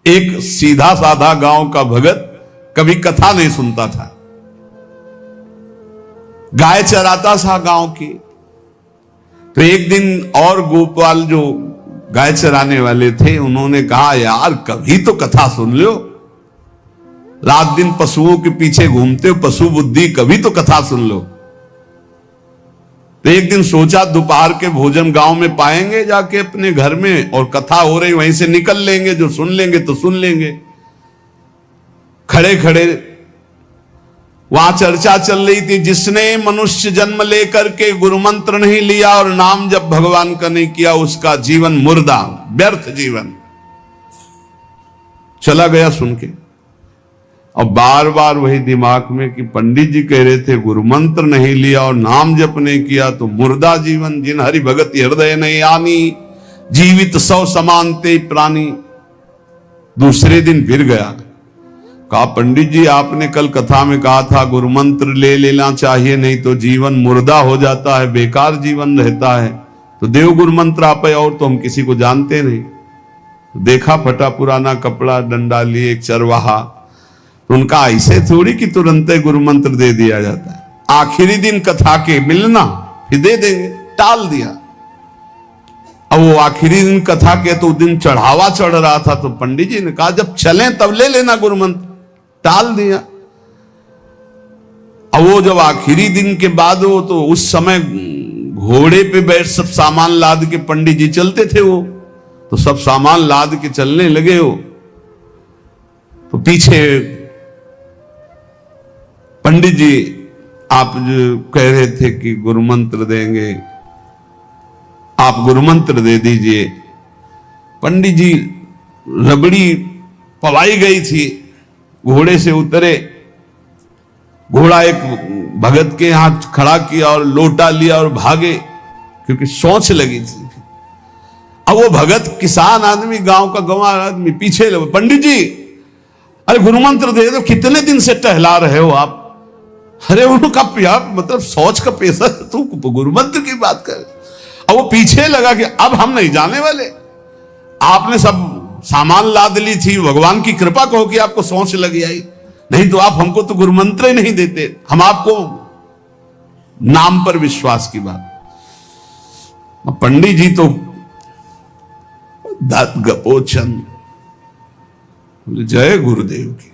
एक सीधा साधा गांव का भगत कभी कथा नहीं सुनता था, गाय चराता था गांव की। तो एक दिन और गोपाल जो गाय चराने वाले थे, उन्होंने कहा यार कभी तो कथा सुन लो, रात दिन पशुओं के पीछे घूमते हो, पशु बुद्धि, कभी तो कथा सुन लो। तो एक दिन सोचा दोपहर के भोजन गांव में पाएंगे जाके अपने घर में, और कथा हो रही वहीं से निकल लेंगे, जो सुन लेंगे तो सुन लेंगे। खड़े खड़े वहां चर्चा चल रही थी, जिसने मनुष्य जन्म लेकर के गुरु मंत्र नहीं लिया और नाम जब भगवान का नहीं किया, उसका जीवन मुर्दा, व्यर्थ जीवन। चला गया सुन के, और बार बार वही दिमाग में कि पंडित जी कह रहे थे गुरु मंत्र नहीं लिया और नाम जप नहीं किया तो मुर्दा जीवन। जिन हरि भगत हृदय नहीं आनी, जीवित सौ समानते प्राणी। दूसरे दिन फिर गया, कहा पंडित जी आपने कल कथा में कहा था गुरु मंत्र ले लेना चाहिए, नहीं तो जीवन मुर्दा हो जाता है, बेकार जीवन रहता है। तो देव गुरु मंत्र आप है, और तो हम किसी को जानते नहीं। देखा फटा पुराना कपड़ा, डंडा लिए एक चरवाहा। उनका ऐसे थोड़ी कि तुरंत गुरु मंत्र दे दिया जाता है, आखिरी दिन कथा के मिलना फिर दे देंगे, टाल दिया। अब वो आखिरी दिन कथा के तो दिन चढ़ावा चढ़ रहा था, तो पंडित जी ने कहा जब चलें तब ले लेना गुरु मंत्र, टाल दिया। अब वो जब आखिरी दिन के बाद, वो तो उस समय घोड़े पे बैठ सब सामान लाद के पंडित जी चलते थे, वो तो सब सामान लाद के चलने लगे। हो तो पीछे पंडित जी आप जो कह रहे थे कि गुरु मंत्र देंगे, आप गुरु मंत्र दे दीजिए। पंडित जी रबड़ी पवाई गई थी, घोड़े से उतरे, घोड़ा एक भगत के यहां खड़ा किया और लोटा लिया और भागे, क्योंकि सोच लगी थी। अब वो भगत किसान आदमी, गांव का गंवार आदमी पीछे लगे, पंडित जी अरे गुरु मंत्र दे दो, कितने दिन से टहला रहे हो आप। अरे उनका मतलब सोच का पैसा, तू गुरु मंत्र की बात कर। अब वो पीछे लगा कि अब हम नहीं जाने वाले, आपने सब सामान लाद ली थी, भगवान की कृपा कहो कि आपको सोच लगी आई, नहीं तो आप हमको तो गुरु मंत्र ही नहीं देते, हम आपको नाम पर विश्वास की बात। पंडित जी तो दात गपोचन, जय गुरुदेव की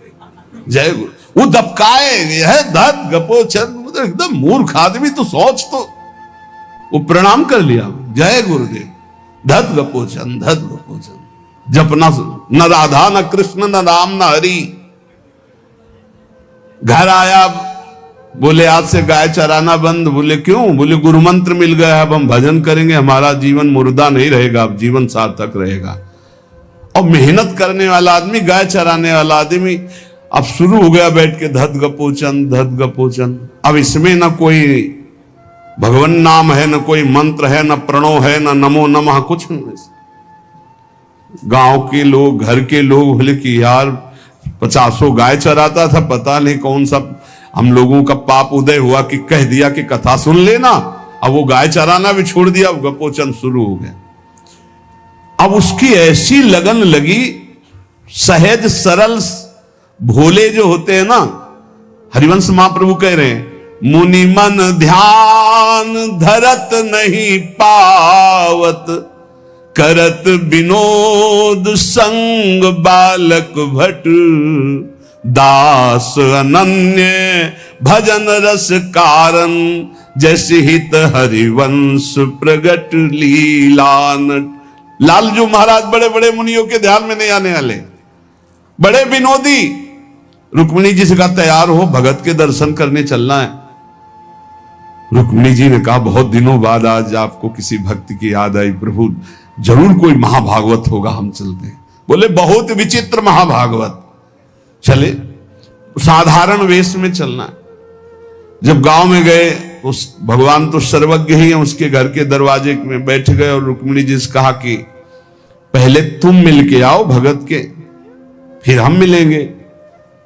जय गुरु। वो दबकाए है दात गपोचन, मतलब एकदम मूर्ख आदमी, तो सोच तो। वो प्रणाम कर लिया, जय गुरुदेव, धत गपोचन धत गपोचन। जपना न राधा न कृष्ण न राम न हरि। घर आया, बोले आज से गाय चराना बंद। बोले क्यों? बोले गुरु मंत्र मिल गया, अब हम भजन करेंगे, हमारा जीवन मुर्दा नहीं रहेगा, अब जीवन सार्थक रहेगा। और मेहनत करने वाला आदमी, गाय चराने वाला आदमी, अब शुरू हो गया बैठ के धत गपोचन धत गपोचन। अब इसमें न कोई भगवान नाम है, न कोई मंत्र है, न प्रणव है, न नमो नमः, कुछ नहीं। गांव के लोग, घर के लोग बोले कि यार 50 गाय चराता था, पता नहीं कौन सा हम लोगों का पाप उदय हुआ कि कह दिया कि कथा सुन लेना। अब वो गाय चराना भी छोड़ दिया, अब गपोचन शुरू हो गया। अब उसकी ऐसी लगन लगी, सहज सरल भोले जो होते हैं ना, हरिवंश महाप्रभु कह रहे हैं, मुनि मन ध्यान धरत नहीं पावत, करत विनोद संग बालक भट, दास अनन्य भजन रस कारण, जैसे हित हरिवंश प्रगट लीलान। लालजू महाराज बड़े बड़े मुनियों के ध्यान में नहीं आने वाले, बड़े विनोदी। रुक्मिणी जी से कहा तैयार हो, भगत के दर्शन करने चलना है। रुक्मिणी जी ने कहा बहुत दिनों बाद आज आपको किसी भक्त की याद आई, प्रभु जरूर कोई महाभागवत होगा, हम चलते हैं। बोले बहुत विचित्र महाभागवत। चले, साधारण वेश में चलना है। जब गांव में गए, उस भगवान तो सर्वज्ञ ही है, उसके घर के दरवाजे में बैठ गए और रुक्मिणी जी से कहा कि पहले तुम मिल के आओ भगत के, फिर हम मिलेंगे।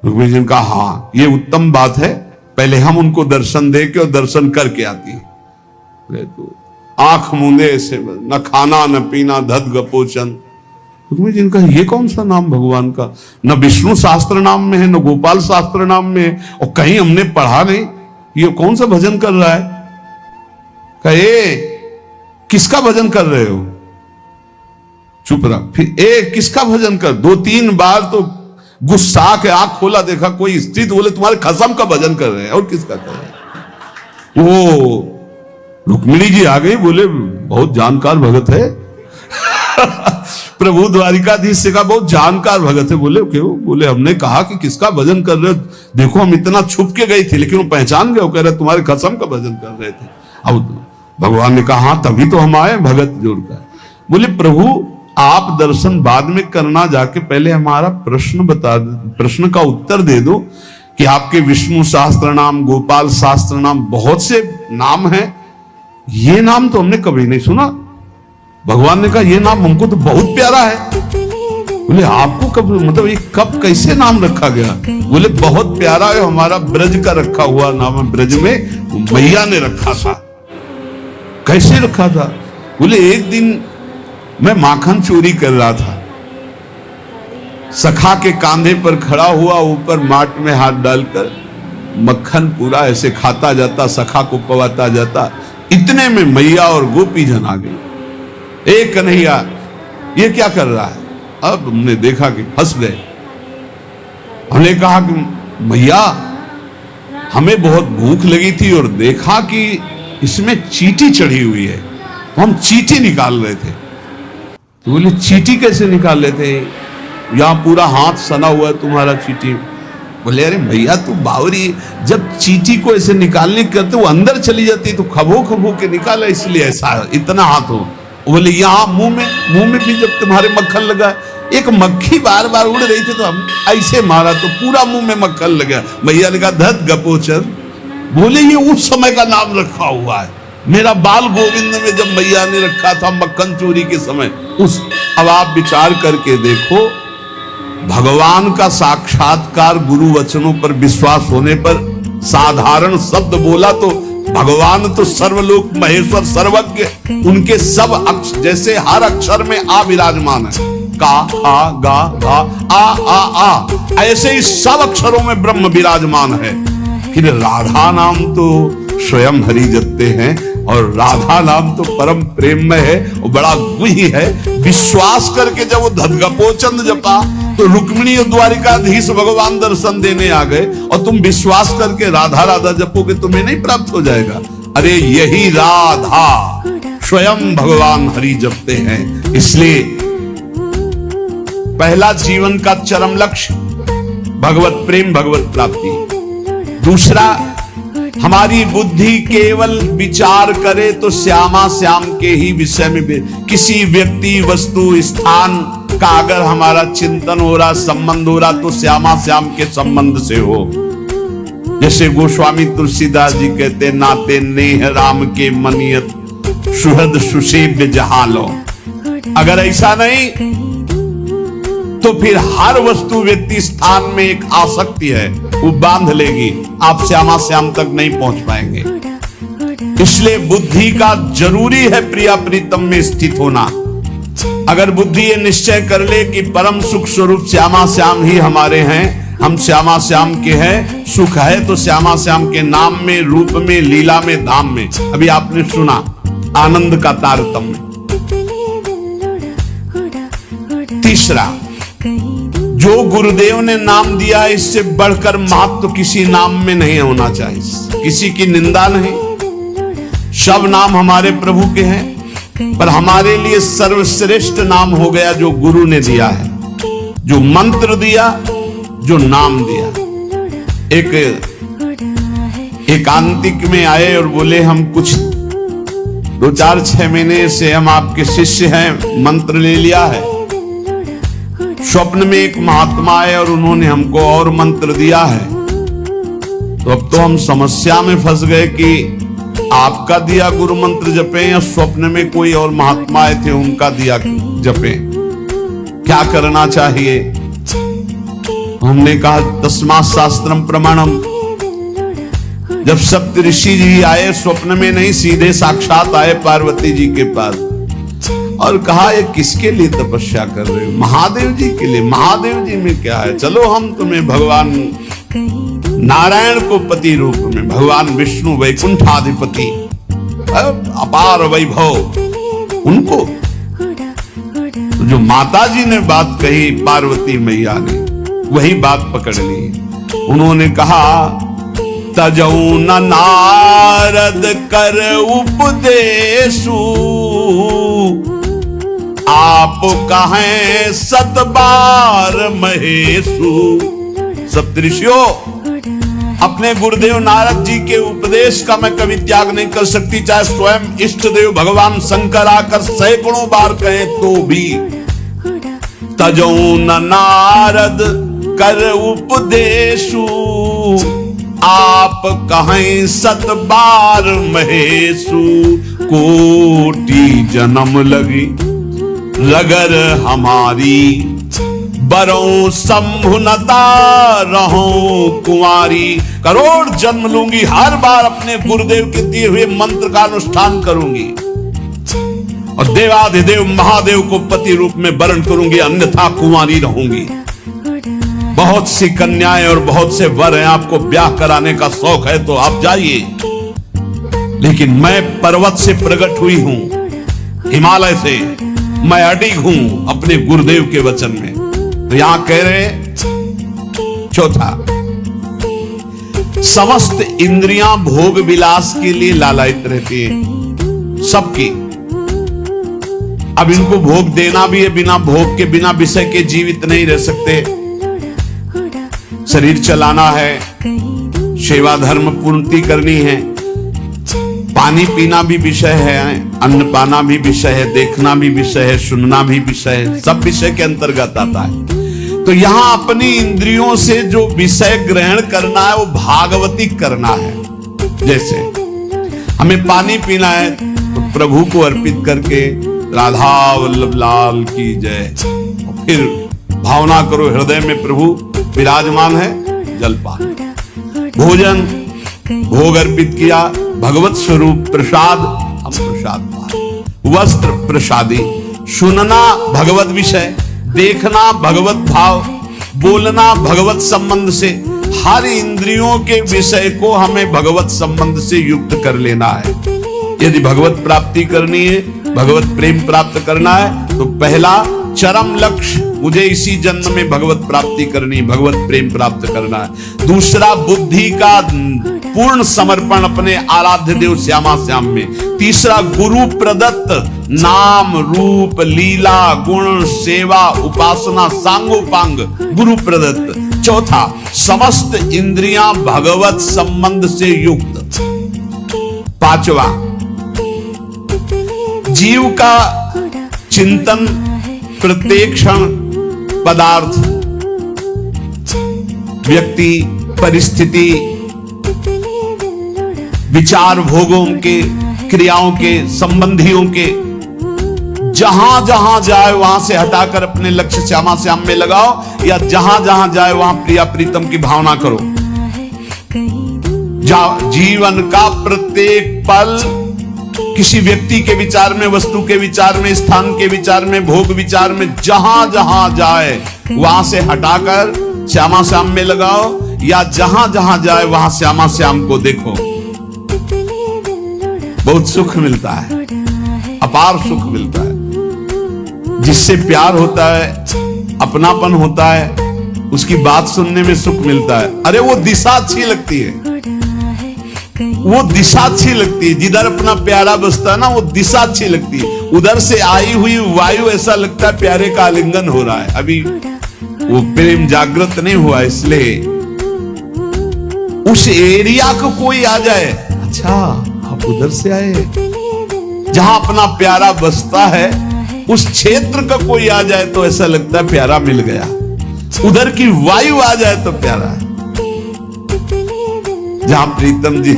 रुक्मिणी जी ने कहा हाँ ये उत्तम बात है, पहले हम उनको दर्शन दे के और दर्शन करके आती है। तो आंख मूंदे ऐसे, न खाना न पीना, धत गपोचन। रुक्मिणी जी ने कहा ये कौन सा नाम भगवान का, न विष्णु शास्त्र नाम में है न गोपाल शास्त्र नाम में है, और कहीं हमने पढ़ा नहीं, ये कौन सा भजन कर रहा है। कहे किसका भजन कर रहे हो, चुप रहा। फिर किसका भजन कर, 2-3 बार तो गुस्सा के आंख खोला, देखा कोई स्त्री, तो बोले तुम्हारे खसम का भजन कर रहे हैं, और किसका कर रहे हैं। वो रुक्मिणी जी आ गई, बोले बहुत जानकार भगत है प्रभु द्वारिकाधीश से कहा बहुत जानकार भगत है। बोले क्यों, बोले हमने कहा कि किसका भजन कर रहे हो, देखो हम इतना छुप के गई थी, लेकिन वो पहचान गए, वो कह रहे तुम्हारे खसम का भजन कर रहे थे। अब भगवान ने कहा हाँ तभी तो हम आए भगत जोड़कर। बोले प्रभु आप दर्शन बाद में करना, जाके पहले हमारा प्रश्न बता दो, प्रश्न का उत्तर दे दो कि आपके विष्णु शास्त्र नाम, गोपाल शास्त्र नाम, बहुत से नाम हैं, ये नाम तो हमने कभी नहीं सुना। भगवान ने कहा ये नाम हमको तो बहुत प्यारा है। बोले आपको कब, मतलब ये कब कैसे नाम रखा गया। बोले बहुत प्यारा है, हमारा ब्रज का रखा हुआ नाम है, ब्रज में मैया ने रखा था। कैसे रखा था। बोले एक दिन मैं माखन चोरी कर रहा था, सखा के कांधे पर खड़ा हुआ, ऊपर माट में हाथ डालकर मक्खन पूरा ऐसे खाता जाता, सखा को पवाता जाता। इतने में मैया और गोपी जन आ गई। एक कन्हैया ये क्या कर रहा है। अब हमने देखा कि फंस गए। हमने कहा कि मैया हमें बहुत भूख लगी थी और देखा कि इसमें चींटी चढ़ी हुई है, तो हम चींटी निकाल रहे थे। तो बोले चींटी कैसे निकाल लेते, यहां पूरा हाथ सना हुआ है तुम्हारा चींटी। बोले अरे भैया तू बावरी, जब चींटी को ऐसे निकालने करते वो अंदर चली जाती तो खबो खबो के निकाला, इसलिए ऐसा इतना हाथ हो। बोले यहाँ मुंह में भी जब तुम्हारे मक्खन लगा, एक मक्खी बार बार उड़ रही थी तो हम ऐसे मारा तो पूरा मुंह में मक्खन लगा। भैया ने कहा धत गपोचर। बोले ये उस समय का नाम रखा हुआ है, मेरा बाल गोविंद में जब मैया ने रखा था मक्खन चोरी के समय उस। अब आप विचार करके देखो, भगवान का साक्षात्कार गुरु वचनों पर विश्वास होने पर साधारण शब्द बोला तो भगवान तो सर्वलोक महेश्वर सर्वज्ञ, उनके सब अक्षर, जैसे हर अक्षर में आ विराजमान है, का आ गा घा आ, ऐसे ही सब अक्षरों में ब्रह्म विराजमान है। फिर राधा नाम तो स्वयं हरि जपते हैं, और राधा नाम तो परम प्रेम में है और बड़ा गुही है। विश्वास करके जब वो धदगपोचंद जपा तो रुक्मिणी और द्वारिकाधीश भगवान दर्शन देने आ गए, और तुम विश्वास करके राधा राधा जपोगे तुम्हें नहीं प्राप्त हो जाएगा। अरे यही राधा स्वयं भगवान हरि जपते हैं। इसलिए पहला जीवन का चरम लक्ष्य भगवत प्रेम, भगवत प्राप्ति। दूसरा, हमारी बुद्धि केवल विचार करे तो श्यामा श्याम के ही विषय में, किसी व्यक्ति वस्तु स्थान का अगर हमारा चिंतन हो रहा, संबंध हो रहा, तो श्यामा श्याम के संबंध से हो। जैसे गोस्वामी तुलसीदास जी कहते, नाते नेह राम के मनियत सुहृद सुसेव्य जहां लो। अगर ऐसा नहीं तो फिर हर वस्तु व्यक्ति स्थान में एक आसक्ति है, वो बांध लेगी, आप श्यामा श्याम तक नहीं पहुंच पाएंगे। इसलिए बुद्धि का जरूरी है प्रिया प्रीतम में स्थित होना। अगर बुद्धि ये निश्चय कर ले कि परम सुख स्वरूप श्यामा श्याम ही हमारे हैं, हम श्यामा श्याम के हैं, सुख है तो श्यामा श्याम के नाम में, रूप में, लीला में, धाम में। अभी आपने सुना आनंद का तारतम्य। तीसरा, जो गुरुदेव ने नाम दिया इससे बढ़कर महत्व तो किसी नाम में नहीं होना चाहिए। किसी की निंदा नहीं, सब नाम हमारे प्रभु के हैं, पर हमारे लिए सर्वश्रेष्ठ नाम हो गया जो गुरु ने दिया है, जो मंत्र दिया, जो नाम दिया। एक एकांतिक में आए और बोले हम कुछ 2-4-6 महीने से हम आपके शिष्य हैं, मंत्र ले लिया है। स्वप्न में एक महात्मा आए और उन्होंने हमको और मंत्र दिया है। तो अब तो हम समस्या में फंस गए कि आपका दिया गुरु मंत्र जपें या स्वप्न में कोई और महात्मा आए थे उनका दिया जपें, क्या करना चाहिए। हमने कहा तस्मात् शास्त्रम प्रमाणम। जब सप्त ऋषि जी आए स्वप्न में नहीं, सीधे साक्षात आए पार्वती जी के पास, और कहा ये किसके लिए तपस्या कर रहे हो? महादेव जी के लिए। महादेव जी में क्या है, चलो हम तुम्हें भगवान नारायण को पति रूप में, भगवान विष्णु वैकुंठाधिपति अपार वैभव, उनको तो जो माता जी ने बात कही पार्वती मैया ने वही बात पकड़ ली। उन्होंने कहा तजऊ न नारद कर उपदेशु, आप कहें सत बार महेशु। सप्तऋषियों, अपने गुरुदेव नारद जी के उपदेश का मैं कभी त्याग नहीं कर सकती, चाहे स्वयं इष्ट देव भगवान शंकर आकर सैकड़ों बार कहे तो भी। तजऊ न नारद कर उपदेशु, आप कहें सत बार महेशु। कोटि जन्म लगी रगर हमारी, बरों संभुनता रहो कुंवारी। करोड़ जन्म लूंगी, हर बार अपने गुरुदेव के दिए हुए मंत्र का अनुष्ठान करूंगी और देवाधिदेव महादेव को पति रूप में वरण करूंगी, अन्यथा कुंवारी रहूंगी। बहुत सी कन्याएं और बहुत से वर हैं, आपको ब्याह कराने का शौक है तो आप जाइए, लेकिन मैं पर्वत से प्रकट हुई हूं, हिमालय से मैं अडिग हूं अपने गुरुदेव के वचन में। तो यहां कह रहे चौथा, समस्त इंद्रियां भोग विलास के लिए लालायित रहती है सबकी। अब इनको भोग देना भी है, बिना भोग के, बिना विषय के जीवित नहीं रह सकते। शरीर चलाना है, सेवा धर्म पूर्ति करनी है, पानी पीना भी विषय है, अन्न पाना भी विषय है, देखना भी विषय है, सुनना भी विषय है, सब विषय के अंतर्गत आता है। तो यहां अपनी इंद्रियों से जो विषय ग्रहण करना है वो भागवती करना है। जैसे हमें पानी पीना है तो प्रभु को अर्पित करके राधा वल्लभ लाल की जय, और फिर भावना करो हृदय में प्रभु विराजमान है, जलपान। भोजन भोग अर्पित किया, भगवत स्वरूप प्रसाद, हम प्रसाद पाए। वस्त्र प्रसादी, सुनना भगवत विषय, देखना भगवत भाव, बोलना भगवत संबंध से। हर इंद्रियों के विषय को हमें भगवत संबंध से युक्त कर लेना है। यदि भगवत प्राप्ति करनी है, भगवत प्रेम प्राप्त करना है, तो पहला चरम लक्ष्य मुझे इसी जन्म में भगवत प्राप्ति करनी, भगवत प्रेम प्राप्त करना है। दूसरा बुद्धि का पूर्ण समर्पण अपने आराध्य देव श्यामा श्याम में। तीसरा गुरु प्रदत्त नाम रूप लीला गुण सेवा उपासना सांगोपांग गुरु प्रदत्त। चौथा समस्त इंद्रियां भगवत संबंध से युक्त। पांचवा जीव का चिंतन प्रत्येक क्षण पदार्थ, व्यक्ति, परिस्थिति, विचार भोगों के, क्रियाओं के, संबंधियों के, जहां जहां जाए वहां से हटाकर अपने लक्ष्य श्यामा श्याम में लगाओ, या जहां जहां जाए वहां प्रिया प्रीतम की भावना करो। जीवन का प्रत्येक पल किसी व्यक्ति के विचार में, वस्तु के विचार में, स्थान के विचार में, भोग विचार में, जहां जहां जाए वहां से हटाकर श्यामा श्याम में लगाओ, या जहां जहां जाए वहां श्यामा श्याम को देखो। बहुत सुख मिलता है, अपार सुख मिलता है। जिससे प्यार होता है, अपनापन होता है, उसकी बात सुनने में सुख मिलता है। अरे वो दिशा अच्छी लगती है, वो दिशा अच्छी लगती है। जिधर अपना प्यारा बसता है ना, वो दिशा अच्छी लगती है। उधर से आई हुई वायु ऐसा लगता है प्यारे का आलिंगन हो रहा है। अभी वो प्रेम जागृत नहीं हुआ, इसलिए उस एरिया को कोई आ जाए, अच्छा आप उधर से आए, जहां अपना प्यारा बसता है उस क्षेत्र का कोई आ जाए तो ऐसा लगता है प्यारा मिल गया। उधर की वायु आ जाए तो प्यारा है। जहां प्रीतम जी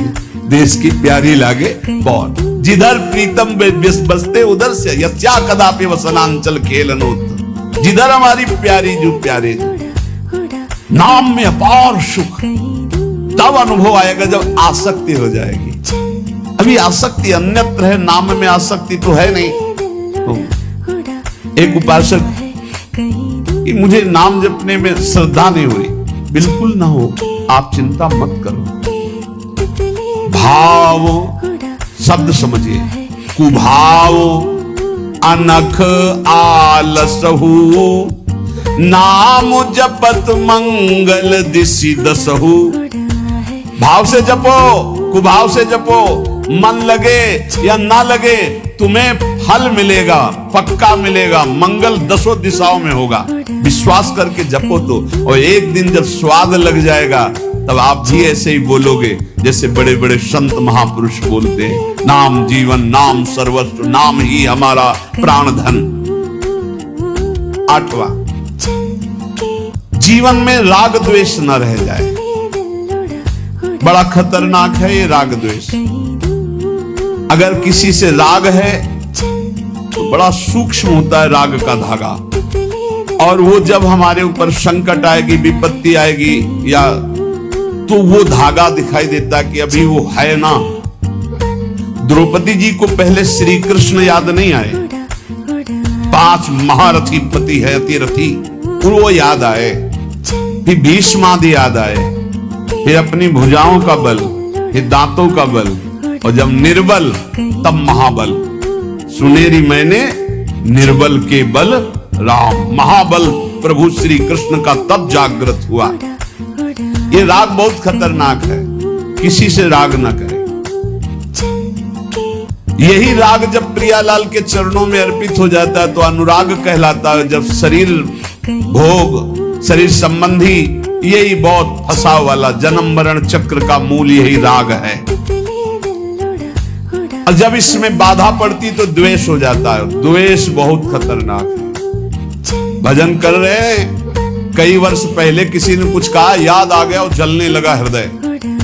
देश की प्यारी लागे बहुत, जिधर प्रीतम बसते उधर से यस्या कदापि वसनांचल खेलनोत। जिधर हमारी प्यारी जो प्यारे नाम में अपार सुख, तब अनुभव आएगा जब आसक्ति हो जाएगी। अभी आसक्ति अन्यत्र है, नाम में आसक्ति तो है नहीं। तो एक उपासक कि मुझे नाम जपने में श्रद्धा नहीं हुई। बिल्कुल ना हो, आप चिंता मत करो। भाव शब्द समझिए, कुभाव अनख आलसहु, नाम जपत मंगल दिशि दसहु। भाव से जपो, कुभाव से जपो, मन लगे या ना लगे तुम्हें फल मिलेगा, पक्का मिलेगा, मंगल दसों दिशाओं में होगा। विश्वास करके जपो तो, और एक दिन जब स्वाद लग जाएगा तब आप भी ऐसे ही बोलोगे जैसे बड़े बड़े संत महापुरुष बोलते हैं, नाम जीवन, नाम सर्वस्व, नाम ही हमारा प्राण धन। 8वां, जीवन में राग द्वेष न रह जाए। बड़ा खतरनाक है ये राग द्वेष। अगर किसी से राग है तो बड़ा सूक्ष्म होता है राग का धागा, और वो जब हमारे ऊपर संकट आएगी, विपत्ति आएगी, या तो वो धागा दिखाई देता कि अभी वो है ना। द्रौपदी जी को पहले श्री कृष्ण याद नहीं आए, 5 महारथी पति है अतिरथी, वो याद आए, फिर भीष्मादि याद आए, फिर अपनी भुजाओं का बल, फिर दांतों का बल, और जब निर्बल तब महाबल। सुनेरी मैंने निर्बल के बल राम, महाबल प्रभु श्री कृष्ण का तब जागृत हुआ। ये राग बहुत खतरनाक है, किसी से राग ना करें। यही राग जब प्रियालाल के चरणों में अर्पित हो जाता है तो अनुराग कहलाता है। जब शरीर भोग, शरीर संबंधी, यही बहुत फंसा वाला जन्म मरण चक्र का मूल यही राग है। और जब इसमें बाधा पड़ती तो द्वेष हो जाता है। द्वेष बहुत खतरनाक है। भजन कर रहे हैं, कई वर्ष पहले किसी ने कुछ कहा, याद आ गया और जलने लगा हृदय।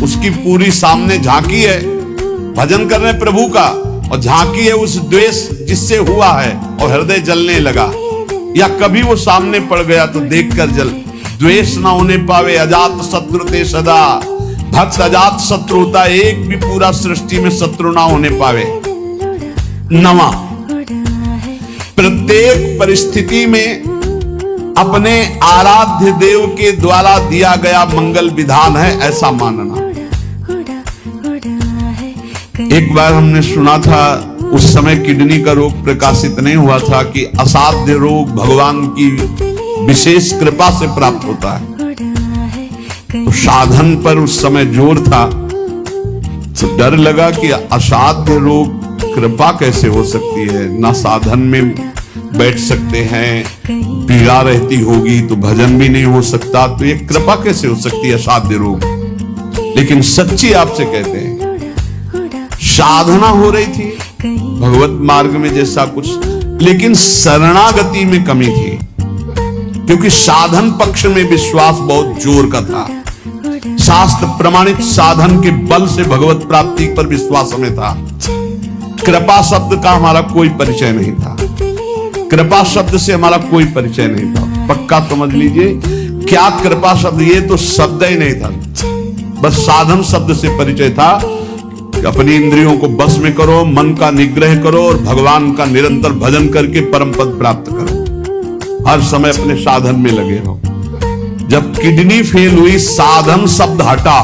उसकी पूरी सामने झांकी है, भजन कर रहे प्रभु का, और झांकी है उस द्वेष जिससे हुआ है, और हृदय जलने लगा। या कभी वो सामने पड़ गया तो देखकर जल। द्वेष ना होने पावे, अजात शत्रु ते सदा। भक्त अजात शत्रु होता, एक भी पूरा सृष्टि में शत्रु ना होने पावे। 9वां, प्रत्येक परिस्थिति में अपने आराध्य देव के द्वारा दिया गया मंगल विधान है ऐसा मानना। एक बार हमने सुना था, उस समय किडनी का रोग प्रकाशित नहीं हुआ था, कि असाध्य रोग भगवान की विशेष कृपा से प्राप्त होता है। तो साधन पर उस समय जोर था, तो डर लगा कि असाध्य रोग कृपा कैसे हो सकती है, ना साधन में बैठ सकते हैं, पीड़ा रहती होगी तो भजन भी नहीं हो सकता, तो ये कृपा कैसे हो सकती है असाध्य रोग। लेकिन सच्ची आपसे कहते हैं, साधना हो रही थी भगवत मार्ग में जैसा कुछ, लेकिन शरणागति में कमी थी, क्योंकि साधन पक्ष में विश्वास बहुत जोर का था। शास्त्र प्रमाणित साधन के बल से भगवत प्राप्ति पर विश्वास हमें था। कृपा शब्द का हमारा कोई परिचय नहीं था, कृपा शब्द से हमारा कोई परिचय नहीं था। पक्का समझ लीजिए, क्या कृपा शब्द, ये तो शब्द ही नहीं था, बस साधन शब्द से परिचय था। अपनी इंद्रियों को बस में करो, मन का निग्रह करो, और भगवान का निरंतर भजन करके परम पद प्राप्त करो। हर समय अपने साधन में लगे रहो। जब किडनी फेल हुई, साधन शब्द हटा,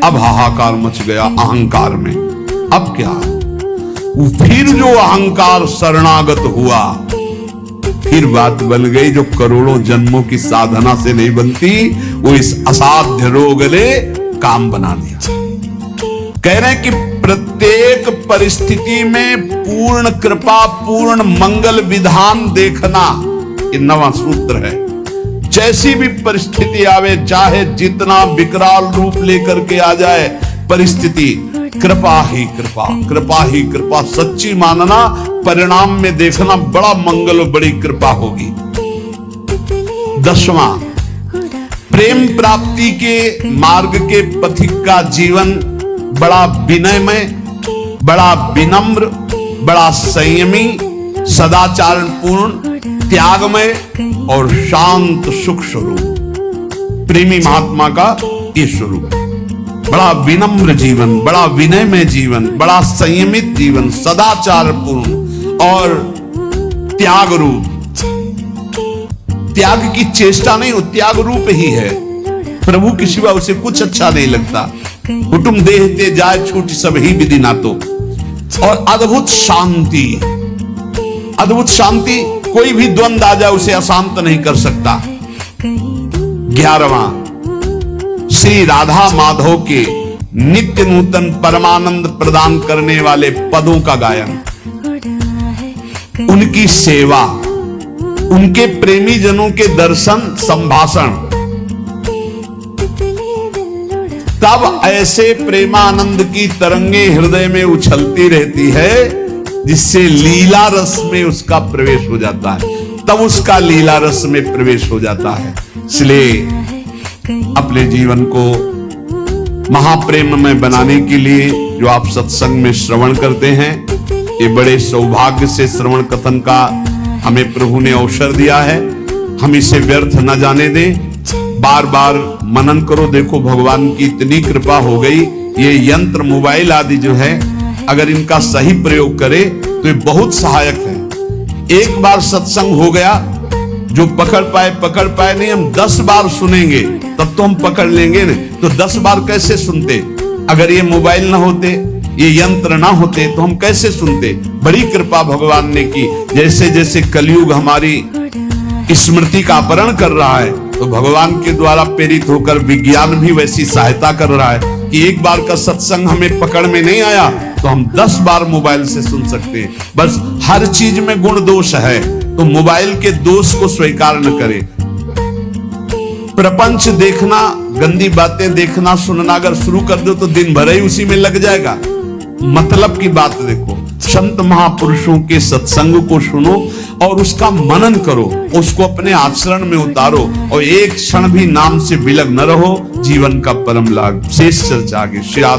अब हाहाकार मच गया अहंकार में। अब क्या, फिर जो अहंकार शरणागत हुआ, फिर बात बन गई जो करोड़ों जन्मों की साधना से नहीं बनती, वो इस असाध्य रोग ने काम बना दिया। कह रहे हैं कि प्रत्येक परिस्थिति में पूर्ण कृपा, पूर्ण मंगल विधान देखना, ये 9वां सूत्र है। जैसी भी परिस्थिति आवे, चाहे जितना विकराल रूप लेकर के आ जाए परिस्थिति, कृपा ही कृपा, कृपा ही कृपा, सच्ची मानना, परिणाम में देखना बड़ा मंगल और बड़ी कृपा होगी। 10वां, प्रेम प्राप्ति के मार्ग के पथिक का जीवन बड़ा विनयमय, बड़ा विनम्र, बड़ा संयमी, सदाचार पूर्ण, त्यागमय और शांत सुख स्वरूप। प्रेमी महात्मा का ये स्वरूप, बड़ा विनम्र जीवन, बड़ा विनयमय जीवन, बड़ा संयमित जीवन, सदाचार पूर्ण और त्याग रूप, त्याग की चेष्टा नहीं, वो त्याग रूप ही है। प्रभु के सिवा उसे कुछ अच्छा नहीं लगता। कुटुंब देहते जाए छूट सब ही विधि ना तो। और अद्भुत शांति, अद्भुत शांति, कोई भी द्वंद आ जाए उसे अशांत नहीं कर सकता। 11वां, श्री राधा माधव के नित्य नूतन परमानंद प्रदान करने वाले पदों का गायन, उनकी सेवा, उनके प्रेमी जनों के दर्शन संभाषण, तब ऐसे प्रेमानंद की तरंगे हृदय में उछलती रहती है जिससे लीला रस में उसका प्रवेश हो जाता है, तब उसका लीला रस में प्रवेश हो जाता है। इसलिए अपने जीवन को महाप्रेम में बनाने के लिए जो आप सत्संग में श्रवण करते हैं, ये बड़े सौभाग्य से श्रवण कथन का हमें प्रभु ने अवसर दिया है। हम इसे व्यर्थ न जाने दें, बार बार मनन करो। देखो भगवान की इतनी कृपा हो गई, ये यंत्र मोबाइल आदि जो है अगर इनका सही प्रयोग करे तो ये बहुत सहायक है। एक बार सत्संग हो गया, जो पकड़ पाए नहीं, हम 10 बार सुनेंगे तब तो हम पकड़ लेंगे ना। तो 10 बार कैसे सुनते? अगर ये मोबाइल ना होते, ये यंत्र ना होते तो हम कैसे सुनते? बड़ी कृपा भगवान ने की। जैसे जैसे कलयुग हमारी स्मृति का अपहरण कर रहा है, तो भगवान के द्वारा प्रेरित होकर विज्ञान भी वैसी सहायता कर रहा है कि एक बार का सत्संग हमें पकड़ में नहीं आया तो हम 10 बार मोबाइल से सुन सकते हैं। बस हर चीज में गुण दोष है, तो मोबाइल के दोष को स्वीकार न करें। प्रपंच देखना, गंदी बातें देखना सुनना अगर शुरू कर दो तो दिन भर ही उसी में लग जाएगा। मतलब की बात देखो, संत महापुरुषों के सत्संग को सुनो और उसका मनन करो, उसको अपने आचरण में उतारो और एक क्षण भी नाम से विलग न रहो। जीवन का परम लाभ। शेष चर्चा आगे। श्री राधा